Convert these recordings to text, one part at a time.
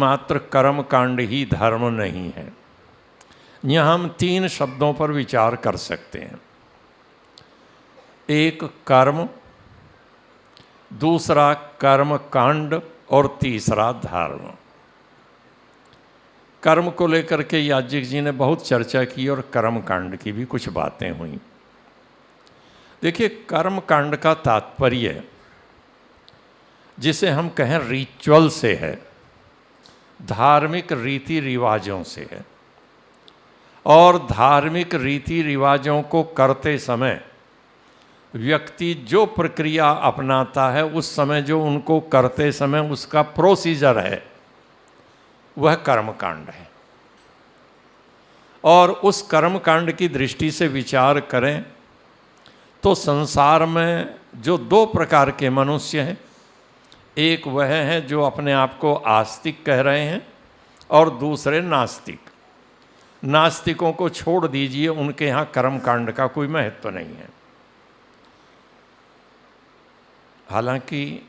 मात्र कर्म कांड ही धर्म नहीं है। यहाँ हम 3 शब्दों पर विचार कर सकते हैं। एक कर्म, दूसरा कर्म कांड और तीसरा धर्म। कर्म को लेकर के याज्ञिक जी ने बहुत चर्चा की और कर्म कांड की भी कुछ बातें हुई। देखिए, कर्म कांड का तात्पर्य जिसे हम कहें रिचुअल से है, धार्मिक रीति रिवाजों से है। और धार्मिक रीति रिवाजों को करते समय व्यक्ति जो प्रक्रिया अपनाता है, उस समय जो उनको करते समय उसका प्रोसीजर है, वह कर्मकांड है। और उस कर्मकांड की दृष्टि से विचार करें तो संसार में जो 2 प्रकार के मनुष्य हैं, एक वह है जो अपने आप को आस्तिक कह रहे हैं और दूसरे नास्तिक। नास्तिकों को छोड़ दीजिए, उनके यहाँ कर्मकांड का कोई महत्व नहीं है। हालांकि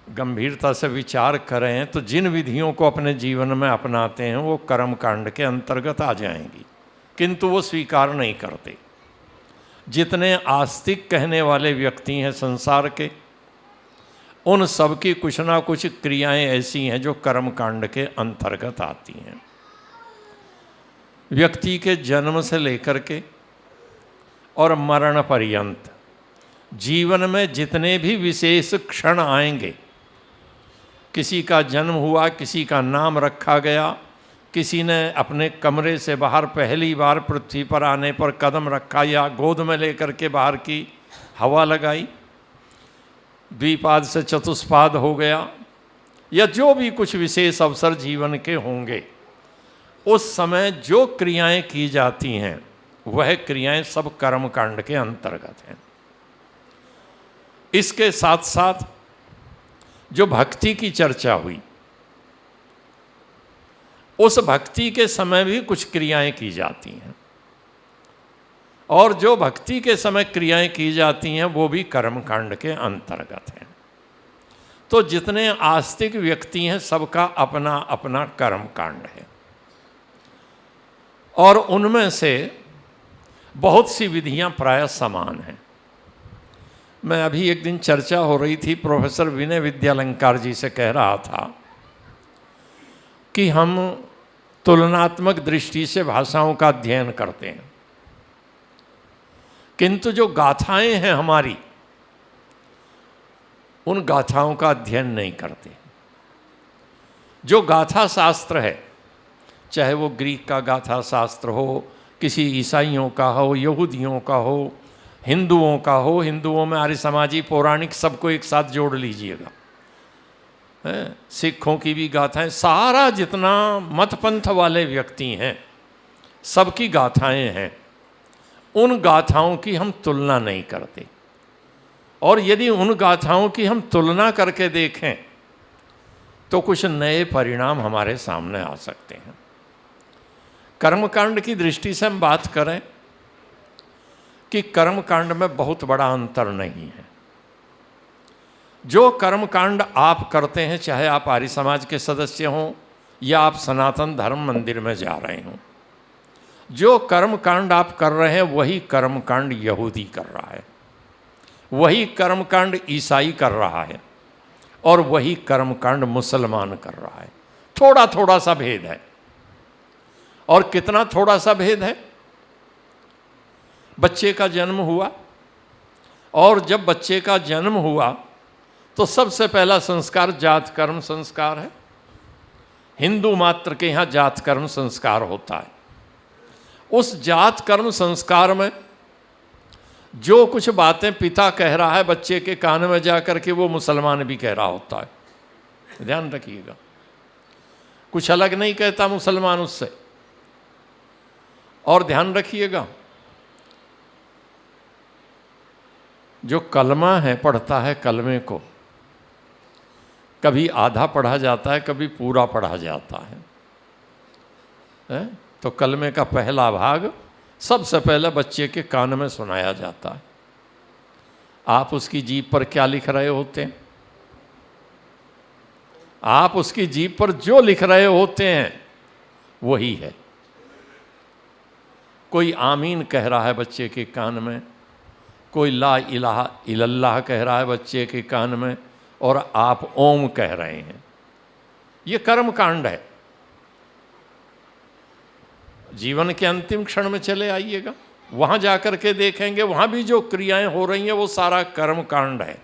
गंभीरता से विचार करें तो जिन विधियों को अपने जीवन में अपनाते हैं वो कर्मकांड के अंतर्गत आ जाएंगी, किंतु वो स्वीकार नहीं करते। जितने आस्तिक कहने वाले व्यक्ति हैं संसार के, उन सब की कुछ ना कुछ क्रियाएं ऐसी हैं जो कर्मकांड के अंतर्गत आती हैं। व्यक्ति के जन्म से लेकर के और मरण पर्यंत जीवन में जितने भी विशेष क्षण आएंगे, किसी का जन्म हुआ, किसी का नाम रखा गया, किसी ने अपने कमरे से बाहर पहली बार पृथ्वी पर आने पर कदम रखा या गोद में लेकर के बाहर की हवा लगाई, द्विपाद से चतुष्पाद हो गया, या जो भी कुछ विशेष अवसर जीवन के होंगे, उस समय जो क्रियाएं की जाती हैं वह क्रियाएं सब कर्मकांड के अंतर्गत हैं। इसके साथ साथ जो भक्ति की चर्चा हुई, उस भक्ति के समय भी कुछ क्रियाएं की जाती हैं, और जो भक्ति के समय क्रियाएं की जाती हैं वो भी कर्मकांड के अंतर्गत हैं। तो जितने आस्तिक व्यक्ति हैं सबका अपना अपना कर्मकांड है, और उनमें से बहुत सी विधियां प्रायः समान हैं। मैं अभी एक दिन चर्चा हो रही थी, प्रोफेसर विनय विद्यालंकार जी से कह रहा था कि हम तुलनात्मक दृष्टि से भाषाओं का अध्ययन करते हैं, किंतु जो गाथाएं हैं हमारी, उन गाथाओं का अध्ययन नहीं करते। जो गाथा शास्त्र है, चाहे वो ग्रीक का गाथा शास्त्र हो, किसी ईसाइयों का हो, यहूदियों का हो, हिंदुओं का हो, हिंदुओं में आर्य समाजी पौराणिक सबको एक साथ जोड़ लीजिएगा, सिखों की भी गाथाएं, सारा जितना मत पंथ वाले व्यक्ति हैं सबकी गाथाएं हैं। उन गाथाओं की हम तुलना नहीं करते, और यदि उन गाथाओं की हम तुलना करके देखें तो कुछ नए परिणाम हमारे सामने आ सकते हैं। कर्मकांड की दृष्टि से हम बात करें कि कर्मकांड में बहुत बड़ा अंतर नहीं है। जो कर्मकांड आप करते हैं, चाहे आप आर्य समाज के सदस्य हों या आप सनातन धर्म मंदिर में जा रहे हों, जो कर्मकांड आप कर रहे हैं वही कर्मकांड यहूदी कर रहा है, वही कर्मकांड ईसाई कर रहा है, और वही कर्मकांड मुसलमान कर रहा है। थोड़ा थोड़ा सा भेद है। और कितना थोड़ा सा भेद है? बच्चे का जन्म हुआ, और जब बच्चे का जन्म हुआ तो सबसे पहला संस्कार जात कर्म संस्कार है। हिंदू मात्र के यहाँ जात कर्म संस्कार होता है। उस जात कर्म संस्कार में जो कुछ बातें पिता कह रहा है बच्चे के कान में जा कर के, वो मुसलमान भी कह रहा होता है। ध्यान रखिएगा, कुछ अलग नहीं कहता मुसलमान उससे। और ध्यान रखिएगा, जो कलमा है, पढ़ता है कलमे को, कभी आधा पढ़ा जाता है, कभी पूरा पढ़ा जाता है। तो कलमे का पहला भाग सबसे पहले बच्चे के कान में सुनाया जाता है। आप उसकी जीभ पर क्या लिख रहे होते हैं? आप उसकी जीभ पर जो लिख रहे होते हैं वही है। कोई आमीन कह रहा है बच्चे के कान में, कोई ला इलाहा इल्लल्लाह कह रहा है बच्चे के कान में, और आप ओम कह रहे हैं। ये कर्म कांड है। जीवन के अंतिम क्षण में चले आइएगा, वहां जाकर के देखेंगे, वहां भी जो क्रियाएं हो रही हैं वो सारा कर्म कांड है।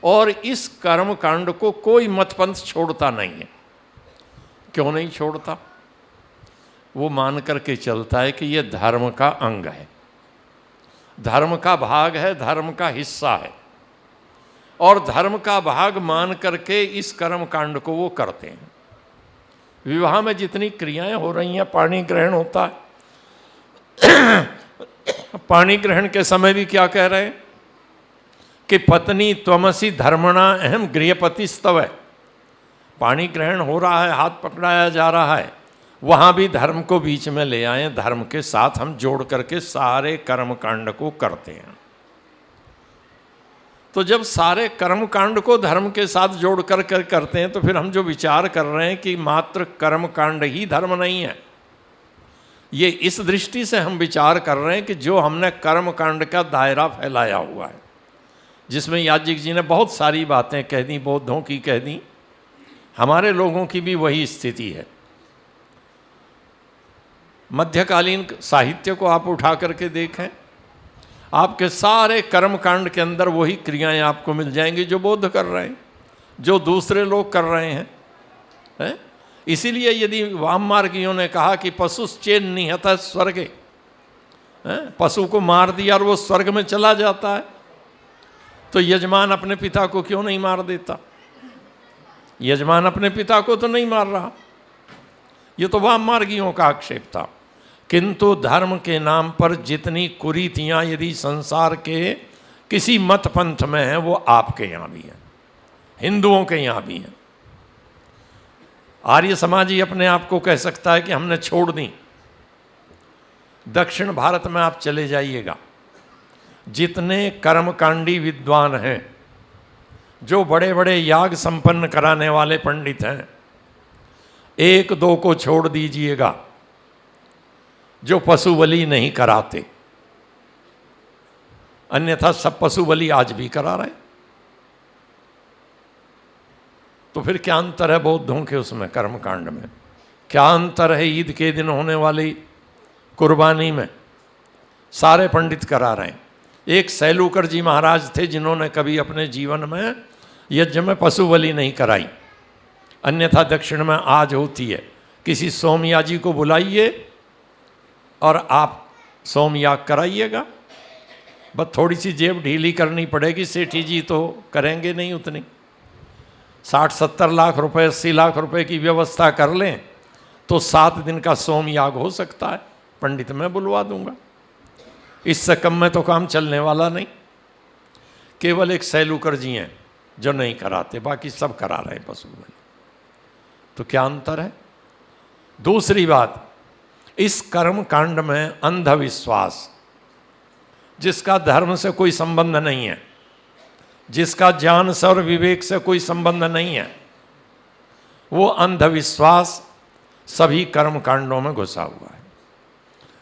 और इस कर्म कांड को कोई मतपंथ छोड़ता नहीं है। क्यों नहीं छोड़ता? वो मान करके चलता है कि ये धर्म का अंग है, धर्म का भाग है, धर्म का हिस्सा है, और धर्म का भाग मान करके इस कर्म कांड को वो करते हैं। विवाह में जितनी क्रियाएं हो रही हैं, पाणी ग्रहण होता है, पाणी ग्रहण के समय भी क्या कह रहे हैं कि पत्नी त्वमसि धर्मणा अहम गृहपतिस्तव। पाणी ग्रहण हो रहा है, हाथ पकड़ाया जा रहा है, वहाँ भी धर्म को बीच में ले आए, धर्म के साथ हम जोड़ करके सारे कर्म कांड को करते हैं। तो जब सारे कर्म कांड को धर्म के साथ जोड़ कर करते हैं, तो फिर हम जो विचार कर रहे हैं कि मात्र कर्म कांड ही धर्म नहीं है, ये इस दृष्टि से हम विचार कर रहे हैं कि जो हमने कर्म कांड का दायरा फैलाया हुआ है, जिसमें याज्ञिक जी ने बहुत सारी बातें कह दी, बौद्धों की कह दी, हमारे लोगों की भी वही स्थिति है। मध्यकालीन साहित्य को आप उठा करके देखें, आपके सारे कर्म कांड के अंदर वही क्रियाएं आपको मिल जाएंगी जो बौद्ध कर रहे हैं, जो दूसरे लोग कर रहे हैं, है? इसीलिए यदि वाम मार्गियों ने कहा कि पशुश्चेन निहत स्वर्गे, पशु को मार दिया और वो स्वर्ग में चला जाता है, तो यजमान अपने पिता को क्यों नहीं मार देता? यजमान अपने पिता को तो नहीं मार रहा। ये तो वाम मार्गियों का आक्षेप था। किंतु धर्म के नाम पर जितनी कुरीतियाँ यदि संसार के किसी मत पंथ में हैं, वो आपके यहाँ भी हैं, हिंदुओं के यहाँ भी हैं। आर्य समाज ही अपने आप को कह सकता है कि हमने छोड़ दी। दक्षिण भारत में आप चले जाइएगा, जितने कर्मकांडी विद्वान हैं, जो बड़े बड़े याग संपन्न कराने वाले पंडित हैं, एक दो को छोड़ दीजिएगा जो पशु बलि नहीं कराते, अन्यथा सब पशु बलि आज भी करा रहे। तो फिर क्या अंतर है बौद्धों के उसमें कर्मकांड में? क्या अंतर है ईद के दिन होने वाली कुर्बानी में? सारे पंडित करा रहे हैं। एक सैलूकर जी महाराज थे जिन्होंने कभी अपने जीवन में यज्ञ में पशु बलि नहीं कराई, अन्यथा दक्षिण में आज होती है। किसी सोमयाजी को बुलाइए और आप सोमयाग कराइएगा, बस थोड़ी सी जेब ढीली करनी पड़ेगी, सेठी जी तो करेंगे नहीं उतनी। 60-70 लाख रुपए, 80 लाख रुपए की व्यवस्था कर लें तो 7 दिन का सोमयाग हो सकता है। पंडित मैं बुलवा दूंगा, इससे कम में तो काम चलने वाला नहीं। केवल एक सैलूकर जी हैं जो नहीं कराते, बाकी सब करा रहे हैं पशु बलि। तो क्या अंतर है? दूसरी बात, इस कर्म कांड में अंधविश्वास, जिसका धर्म से कोई संबंध नहीं है, जिसका ज्ञान से और विवेक से कोई संबंध नहीं है, वो अंधविश्वास सभी कर्म कांडों में घुसा हुआ है।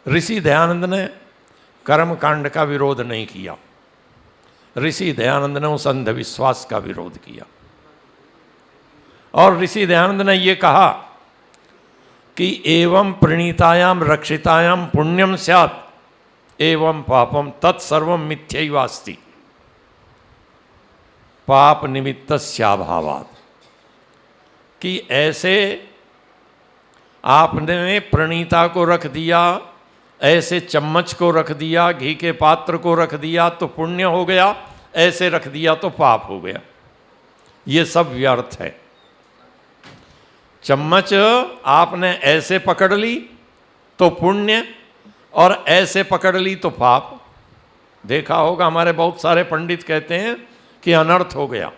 ऋषि दयानंद ने कर्म कांड का विरोध नहीं किया, ऋषि दयानंद ने उस अंधविश्वास का विरोध किया। और ऋषि दयानंद ने ये कहा कि एवं प्रणीतायाम रक्षितायाम पुण्यम स्यात् एवं पापम तत्सर्वम मिथ्यैवास्ति पाप निमित्तस्याभावात्। कि ऐसे आपने प्रणीता को रख दिया, ऐसे चम्मच को रख दिया, घी के पात्र को रख दिया तो पुण्य हो गया, ऐसे रख दिया तो पाप हो गया। ये सब व्यर्थ है। चम्मच आपने ऐसे पकड़ ली तो पुण्य, और ऐसे पकड़ ली तो पाप। देखा होगा हमारे बहुत सारे पंडित कहते हैं कि अनर्थ हो गया,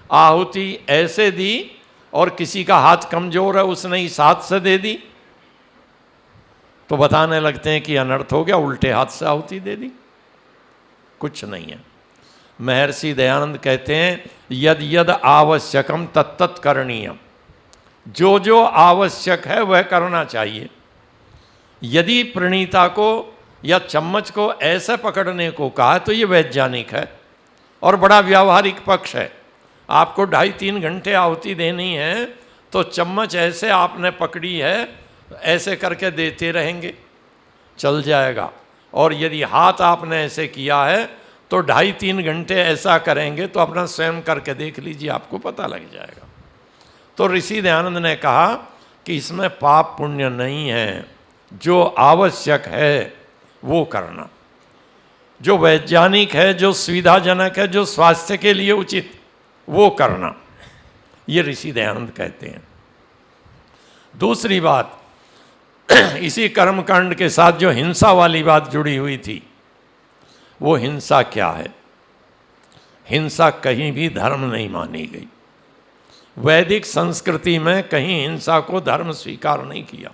आहुति ऐसे दी और किसी का हाथ कमजोर है उसने इस हाथ से दे दी, तो बताने लगते हैं कि अनर्थ हो गया, उल्टे हाथ से आहुति दे दी। कुछ नहीं है। महर्षि दयानंद कहते हैं यद यद आवश्यकम तत्तत् करणीयम, जो जो आवश्यक है वह करना चाहिए। यदि प्रणीता को या चम्मच को ऐसे पकड़ने को कहा तो ये वैज्ञानिक है और बड़ा व्यावहारिक पक्ष है। आपको 2.5-3 घंटे आहुति देनी है तो चम्मच ऐसे आपने पकड़ी है, ऐसे करके देते रहेंगे, चल जाएगा। और यदि हाथ आपने ऐसे किया है तो 2.5-3 घंटे ऐसा करेंगे तो अपना स्वयं करके देख लीजिए, आपको पता लग जाएगा। तो ऋषि दयानंद ने कहा कि इसमें पाप पुण्य नहीं है, जो आवश्यक है वो करना, जो वैज्ञानिक है, जो सुविधाजनक है, जो स्वास्थ्य के लिए उचित वो करना, ये ऋषि दयानंद कहते हैं। दूसरी बात, इसी कर्मकांड के साथ जो हिंसा वाली बात जुड़ी हुई थी, वो हिंसा क्या है? हिंसा कहीं भी धर्म नहीं मानी गई। वैदिक संस्कृति में कहीं हिंसा को धर्म स्वीकार नहीं किया।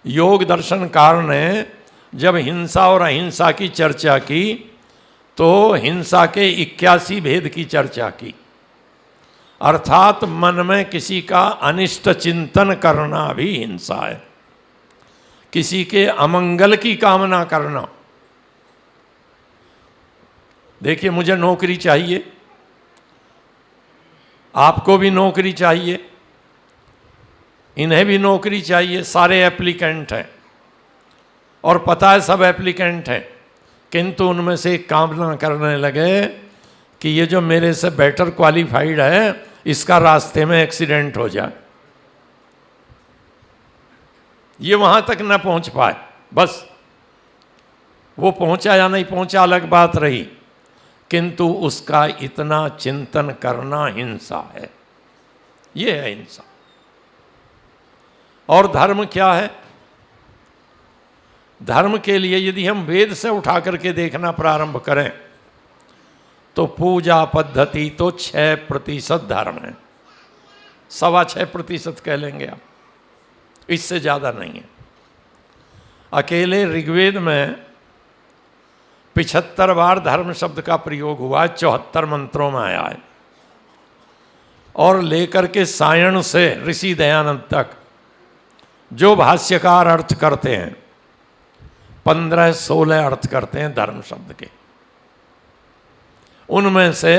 योग दर्शनकार ने जब हिंसा और अहिंसा की चर्चा की तो हिंसा के 81 भेद की चर्चा की, अर्थात मन में किसी का अनिष्ट चिंतन करना भी हिंसा है, किसी के अमंगल की कामना करना। देखिए, मुझे नौकरी चाहिए, आपको भी नौकरी चाहिए, इन्हें भी नौकरी चाहिए, सारे एप्लीकेंट हैं और पता है सब एप्लीकेंट हैं, किंतु उनमें से एक कामना करने लगे कि ये जो मेरे से बेटर क्वालिफाइड है इसका रास्ते में एक्सीडेंट हो जाए, ये वहां तक न पहुंच पाए। बस वो पहुंचा या नहीं पहुंचा अलग बात रही, किंतु उसका इतना चिंतन करना हिंसा है, ये है हिंसा। और धर्म क्या है? धर्म के लिए यदि हम वेद से उठा करके देखना प्रारंभ करें तो पूजा पद्धति तो 6% धर्म है, 6.25% कह लेंगे आप, इससे ज़्यादा नहीं है। अकेले ऋग्वेद में 75 बार धर्म शब्द का प्रयोग हुआ है, 74 मंत्रों में आया है। और लेकर के सायण से ऋषि दयानंद तक जो भाष्यकार अर्थ करते हैं 15-16 अर्थ करते हैं धर्म शब्द के। उनमें से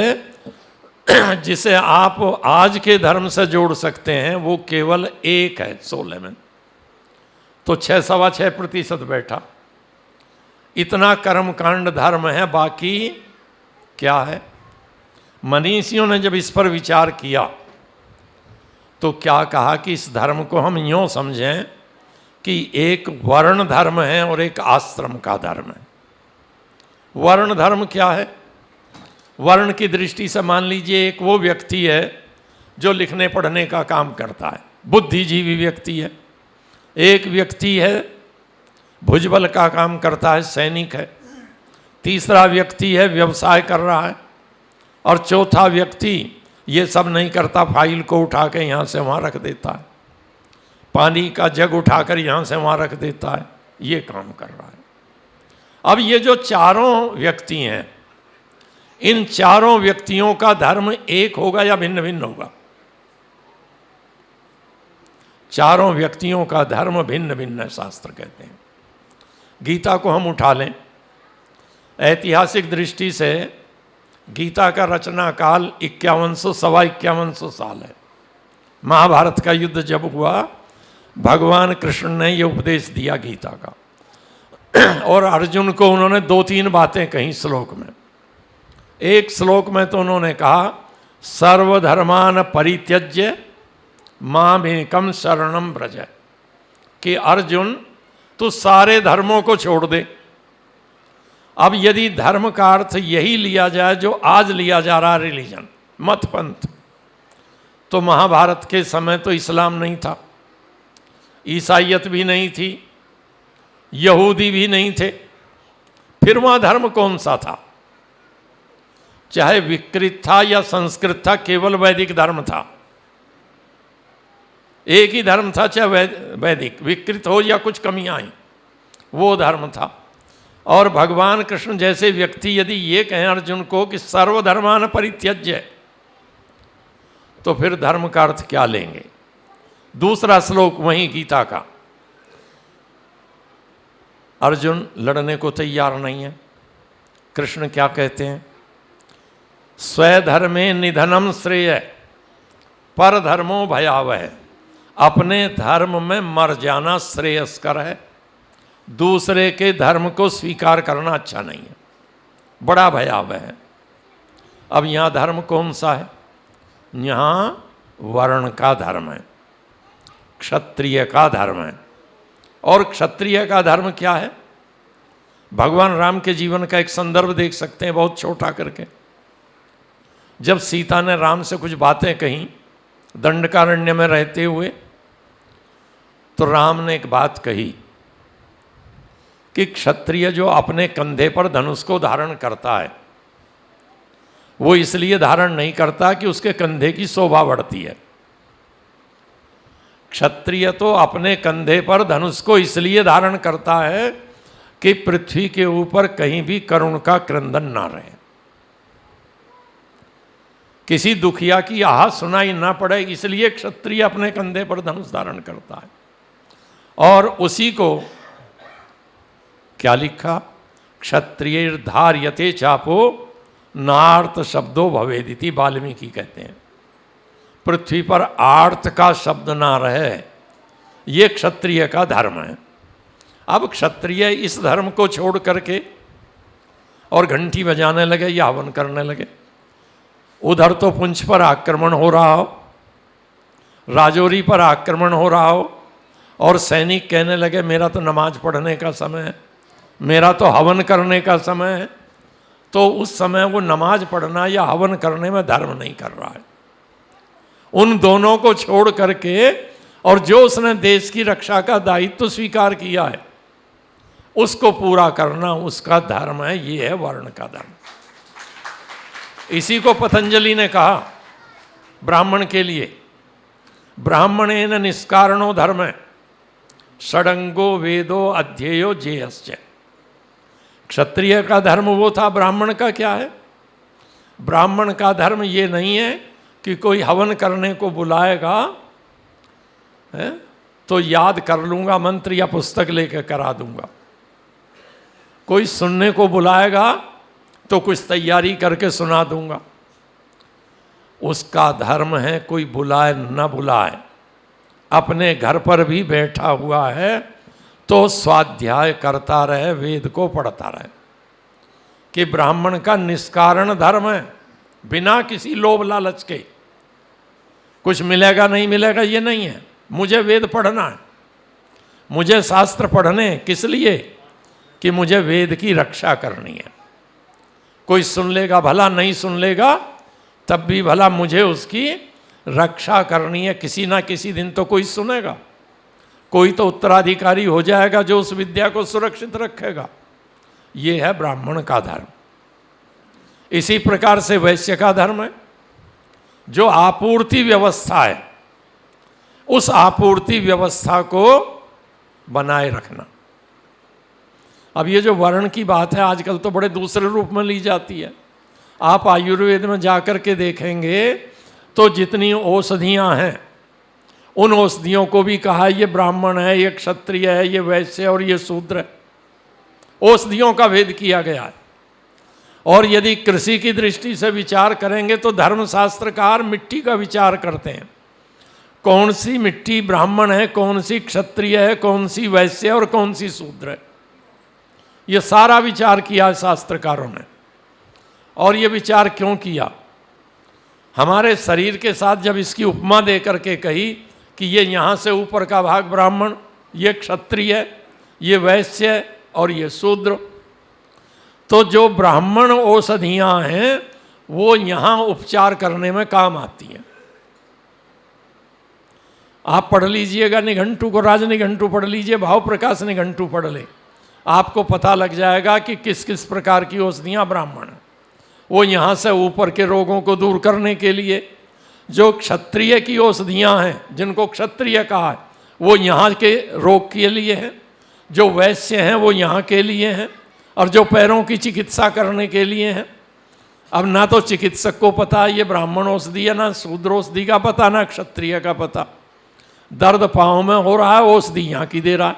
जिसे आप आज के धर्म से जोड़ सकते हैं वो केवल एक है 16 में, तो 6-6.25% बैठा। इतना कर्मकांड धर्म है, बाकी क्या है? मनीषियों ने जब इस पर विचार किया तो क्या कहा कि इस धर्म को हम यूँ समझें कि एक वर्ण धर्म है और एक आश्रम का धर्म है। वर्ण धर्म क्या है? वर्ण की दृष्टि से मान लीजिए एक वो व्यक्ति है जो लिखने पढ़ने का काम करता है, बुद्धिजीवी व्यक्ति है। एक व्यक्ति है भुजबल का काम करता है, सैनिक है। तीसरा व्यक्ति है व्यवसाय कर रहा है। और चौथा व्यक्ति ये सब नहीं करता, फाइल को उठा के यहाँ से वहाँ रख देता है, पानी का जग उठाकर यहाँ से वहाँ रख देता है, ये काम कर रहा है। अब ये जो चारों व्यक्ति हैं, इन चारों व्यक्तियों का धर्म एक होगा या भिन्न भिन्न होगा? चारों व्यक्तियों का धर्म भिन्न भिन्न है, शास्त्र कहते हैं। गीता को हम उठा लें, ऐतिहासिक दृष्टि से गीता का रचना काल 5100-51 साल है। महाभारत का युद्ध जब हुआ, भगवान कृष्ण ने ये उपदेश दिया गीता का और अर्जुन को उन्होंने 2-3 बातें कही श्लोक में। एक श्लोक में तो उन्होंने कहा सर्वधर्मान परित्यज्य मामेकम शरणम व्रज, कि अर्जुन तू सारे धर्मों को छोड़ दे। अब यदि धर्म का अर्थ यही लिया जाए जो आज लिया जा रहा रिलीजन, मत पंथ, तो महाभारत के समय तो इस्लाम नहीं था, ईसाइयत भी नहीं थी, यहूदी भी नहीं थे, फिर वहाँ धर्म कौन सा था? चाहे विकृत था या संस्कृत था, केवल वैदिक धर्म था। एक ही धर्म था, चाहे वैदिक, विकृत हो या कुछ कमियां आई, वो धर्म था। और भगवान कृष्ण जैसे व्यक्ति यदि ये कहें अर्जुन को कि सर्वधर्मान परित्यज्य, तो फिर धर्म का अर्थ क्या लेंगे। दूसरा श्लोक वहीं गीता का, अर्जुन लड़ने को तैयार नहीं है। कृष्ण क्या कहते हैं, स्वधर्मे निधनम श्रेय पर धर्मो भयावह, अपने धर्म में मर जाना श्रेयस्कर है, दूसरे के धर्म को स्वीकार करना अच्छा नहीं है, बड़ा भयावह है। अब यहाँ धर्म कौन सा है, यहाँ वर्ण का धर्म है, क्षत्रिय का धर्म है। और क्षत्रिय का धर्म क्या है, भगवान राम के जीवन का एक संदर्भ देख सकते हैं बहुत छोटा करके। जब सीता ने राम से कुछ बातें कहीं दंडकारण्य में रहते हुए, तो राम ने एक बात कही कि क्षत्रिय जो अपने कंधे पर धनुष को धारण करता है, वो इसलिए धारण नहीं करता कि उसके कंधे की शोभा बढ़ती है। क्षत्रिय तो अपने कंधे पर धनुष को इसलिए धारण करता है कि पृथ्वी के ऊपर कहीं भी करुण का क्रंदन ना रहे, किसी दुखिया की आह सुनाई ना पड़े, इसलिए क्षत्रिय अपने कंधे पर धनुष धारण करता है। और उसी को क्या लिखा, क्षत्रिय धार्यते चापो नार्थ शब्दो भवेदिति, वाल्मीकि कहते हैं पृथ्वी पर आर्त का शब्द ना रहे, ये क्षत्रिय का धर्म है। अब क्षत्रिय इस धर्म को छोड़ करके और घंटी बजाने लगे या हवन करने लगे। उधर तो पुंछ पर आक्रमण हो रहा हो, राजौरी पर आक्रमण हो रहा हो, और सैनिक कहने लगे मेरा तो नमाज पढ़ने का समय है, मेरा तो हवन करने का समय है। तो उस समय वो नमाज पढ़ना या हवन करने में धर्म नहीं कर रहा है। उन दोनों को छोड़ करके और जो उसने देश की रक्षा का दायित्व तो स्वीकार किया है, उसको पूरा करना उसका धर्म है। ये है वर्ण का धर्म। इसी को पतंजलि ने कहा ब्राह्मण के लिए, ब्राह्मणेन निष्कारणो धर्म षडंगो वेदो अध्येयो जेयश्च। क्षत्रिय का धर्म वो था, ब्राह्मण का क्या है, ब्राह्मण का धर्म ये नहीं है कि कोई हवन करने को बुलाएगा है तो याद कर लूँगा मंत्र या पुस्तक लेकर करा दूंगा, कोई सुनने को बुलाएगा तो कुछ तैयारी करके सुना दूंगा। उसका धर्म है कोई बुलाए न बुलाए, अपने घर पर भी बैठा हुआ है तो स्वाध्याय करता रहे, वेद को पढ़ता रहे। कि ब्राह्मण का निष्कारण धर्म है, बिना किसी लोभ लालच के। कुछ मिलेगा नहीं मिलेगा ये नहीं है, मुझे वेद पढ़ना है, मुझे शास्त्र पढ़ने किस लिए कि मुझे वेद की रक्षा करनी है। कोई सुन लेगा भला, नहीं सुन लेगा तब भी भला, मुझे उसकी रक्षा करनी है। किसी ना किसी दिन तो कोई सुनेगा, कोई तो उत्तराधिकारी हो जाएगा जो उस विद्या को सुरक्षित रखेगा। ये है ब्राह्मण का धर्म। इसी प्रकार से वैश्य का धर्म है, जो आपूर्ति व्यवस्था है उस आपूर्ति व्यवस्था को बनाए रखना। अब ये जो वर्ण की बात है आजकल तो बड़े दूसरे रूप में ली जाती है। आप आयुर्वेद में जाकर के देखेंगे तो जितनी औषधियाँ हैं उन औषधियों को भी कहा ये ब्राह्मण है, ये क्षत्रिय है, ये वैश्य और ये शूद्र है। औषधियों का भेद किया गया है। और यदि कृषि की दृष्टि से विचार करेंगे तो धर्मशास्त्रकार मिट्टी का विचार करते हैं, कौन सी मिट्टी ब्राह्मण है, कौन सी क्षत्रिय है, कौन सी वैश्य और कौन सी शूद्र है। ये सारा विचार किया है शास्त्रकारों ने। और ये विचार क्यों किया, हमारे शरीर के साथ जब इसकी उपमा दे करके कही कि ये यहाँ से ऊपर का भाग ब्राह्मण, ये क्षत्रिय, ये वैश्य और ये शूद्र, तो जो ब्राह्मण औषधियाँ हैं वो यहाँ उपचार करने में काम आती हैं। आप पढ़ लीजिएगा निघंटू को, राजनिघंटू पढ़ लीजिए, भाव प्रकाश निघंटू पढ़ ले, आपको पता लग जाएगा कि किस किस प्रकार की औषधियाँ ब्राह्मण हैं। वो यहाँ से ऊपर के रोगों को दूर करने के लिए, जो क्षत्रिय की औषधियाँ हैं जिनको क्षत्रिय कहा है वो यहाँ के रोग के लिए हैं, जो वैश्य हैं वो यहाँ के लिए हैं, और जो पैरों की चिकित्सा करने के लिए हैं। अब ना तो चिकित्सक को पता ये ब्राह्मण औषधि है, ना शूद्र औषधि का पता, ना क्षत्रिय का पता। दर्द पाँव में हो रहा है, औषधि यहाँ की दे रहा है,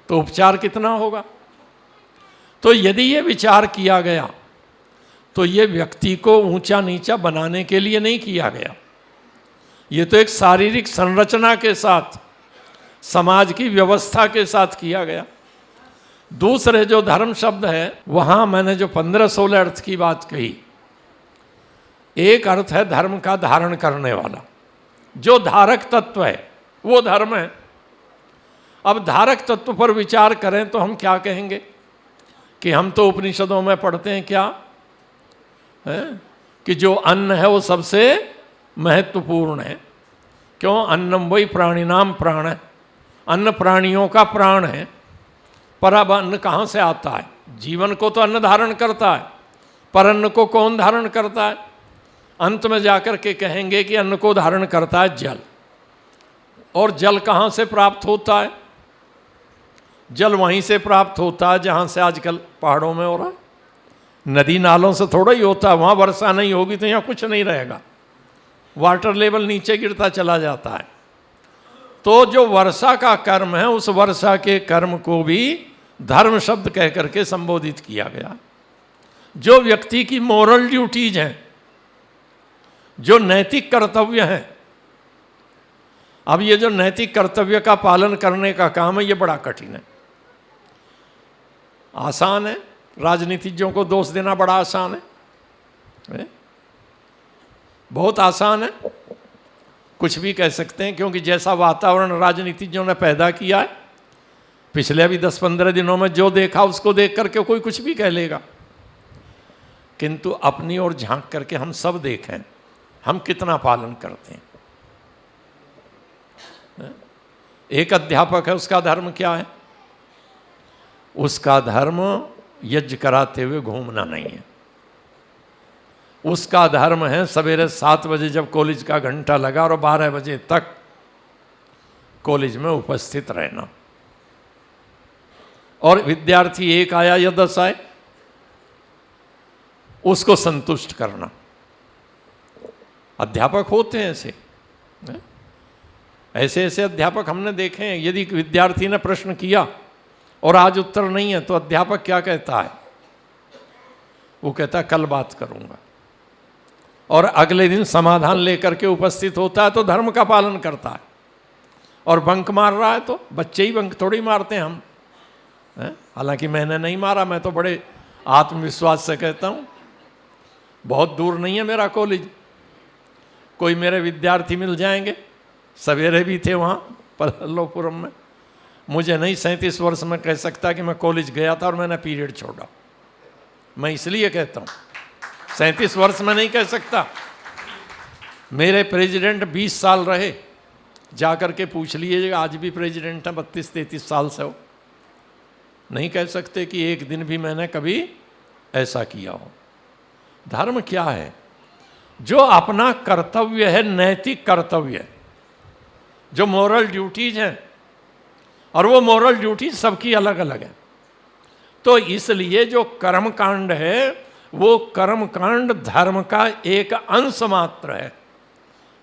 तो उपचार कितना होगा। तो यदि ये विचार किया गया तो ये व्यक्ति को ऊंचा नीचा बनाने के लिए नहीं किया गया, ये तो एक शारीरिक संरचना के साथ, समाज की व्यवस्था के साथ किया गया। दूसरे जो धर्म शब्द है, वहाँ मैंने जो 15-16 अर्थ की बात कही, एक अर्थ है धर्म का धारण करने वाला, जो धारक तत्व है वो धर्म है। अब धारक तत्व पर विचार करें तो हम क्या कहेंगे कि हम तो उपनिषदों में पढ़ते हैं क्या है कि जो अन्न है वो सबसे महत्वपूर्ण है। क्यों? अन्नम वही प्राणिनाम प्राण है, अन्न प्राणियों का प्राण है। पर अब अन्न कहाँ से आता है? जीवन को तो अन्न धारण करता है, पर अन्न को कौन धारण करता है? अंत में जाकर के कहेंगे कि अन्न को धारण करता है जल। और जल कहाँ से प्राप्त होता है? जल वहीं से प्राप्त होता है जहाँ से आजकल पहाड़ों में हो रहा है। नदी नालों से थोड़ा ही होता है, वहाँ वर्षा नहीं होगी तो यहाँ कुछ नहीं रहेगा, वाटर लेवल नीचे गिरता चला जाता है। तो जो वर्षा का कर्म है, उस वर्षा के कर्म को भी धर्म शब्द कह करके संबोधित किया गया। जो व्यक्ति की मोरल ड्यूटीज हैं, जो नैतिक कर्तव्य हैं, अब ये जो नैतिक कर्तव्य का पालन करने का काम है, ये बड़ा कठिन है। आसान है, राजनीतिज्ञों को दोष देना बड़ा आसान है, बहुत आसान है, कुछ भी कह सकते हैं, क्योंकि जैसा वातावरण राजनीतिज्ञों ने पैदा किया है, पिछले अभी 10-15 दिनों में जो देखा उसको देख करके कोई कुछ भी कह लेगा। किंतु अपनी ओर झांक करके हम सब देखें, हम कितना पालन करते हैं। एक अध्यापक है, उसका धर्म क्या है? उसका धर्म यज्ञ कराते हुए घूमना नहीं है। उसका धर्म है सवेरे 7 बजे जब कॉलेज का घंटा लगा और 12 बजे तक कॉलेज में उपस्थित रहना, और विद्यार्थी 1 आया या 10 आए, उसको संतुष्ट करना। अध्यापक होते हैं ऐसे, ऐसे ऐसे अध्यापक हमने देखे हैं। यदि विद्यार्थी ने प्रश्न किया और आज उत्तर नहीं है तो अध्यापक क्या कहता है? वो कहता है कल बात करूंगा, और अगले दिन समाधान लेकर के उपस्थित होता है, तो धर्म का पालन करता है। और बंक मार रहा है तो बच्चे ही बंक थोड़ी मारते हैं हम, हालांकि मैंने नहीं मारा, मैं तो बड़े आत्मविश्वास से कहता हूँ, बहुत दूर नहीं है मेरा कॉलेज, कोई मेरे विद्यार्थी मिल जाएंगे, सवेरे भी थे वहाँ पल्लवपुरम में। मुझे नहीं 37 वर्ष में कह सकता कि मैं कॉलेज गया था और मैंने पीरियड छोड़ा, मैं इसलिए कहता हूँ 37 वर्ष में नहीं कह सकता। मेरे प्रेसिडेंट 20 साल रहे, जाकर के पूछ लीजिएगा, आज भी प्रेसिडेंट है, 32-33 साल से हो। नहीं कह सकते कि एक दिन भी मैंने कभी ऐसा किया हो। धर्म क्या है? जो अपना कर्तव्य है, नैतिक कर्तव्य, जो मोरल ड्यूटीज हैं, और वो मोरल ड्यूटीज सबकी अलग अलग है। तो इसलिए जो कर्म कांड है, वो कर्म कांड धर्म का एक अंश मात्र है।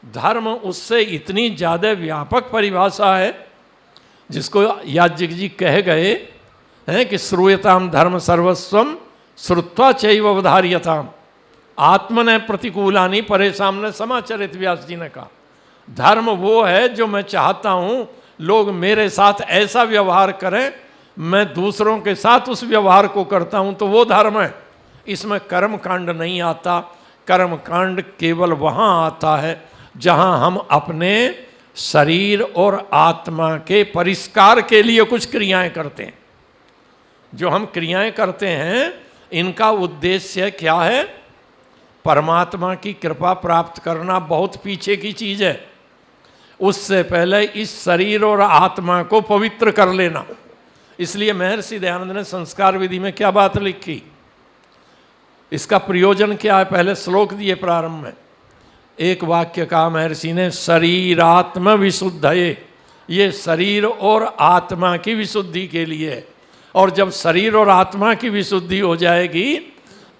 धर्म उससे इतनी ज़्यादा व्यापक परिभाषा है, जिसको याज्ञिक जी कह गए हैं कि श्रूयताम धर्म सर्वस्वम श्रुत्वा चैव अवधार्यताम आत्मने प्रतिकूलानि परेशान ने समाचरित। व्यास जी ने कहा धर्म वो है जो मैं चाहता हूँ लोग मेरे साथ ऐसा व्यवहार करें, मैं दूसरों के साथ उस व्यवहार को करता हूँ, तो वो धर्म है। इसमें कर्म कांड नहीं आता। कर्म कांड केवल वहाँ आता है जहाँ हम अपने शरीर और आत्मा के परिष्कार के लिए कुछ क्रियाएं करते हैं। जो हम क्रियाएं करते हैं, इनका उद्देश्य क्या है? परमात्मा की कृपा प्राप्त करना बहुत पीछे की चीज़ है। उससे पहले इस शरीर और आत्मा को पवित्र कर लेना। इसलिए महर्षि दयानंद ने संस्कार विधि में क्या बात लिखी, इसका प्रयोजन क्या है, पहले श्लोक दिए प्रारंभ में। एक वाक्य कहा महर्षि ने, शरीरात्म विशुद्धये, ये शरीर और आत्मा की विशुद्धि के लिए। और जब शरीर और आत्मा की विशुद्धि हो जाएगी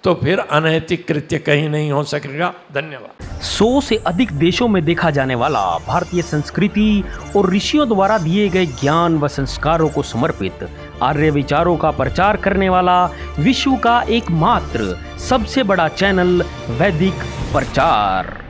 तो फिर अनैतिक कृत्य कहीं नहीं हो सकेगा। धन्यवाद। 100 से अधिक देशों में देखा जाने वाला भारतीय संस्कृति और ऋषियों द्वारा दिए गए ज्ञान व संस्कारों को समर्पित आर्य विचारों का प्रचार करने वाला विश्व का एकमात्र सबसे बड़ा चैनल वैदिक प्रचार।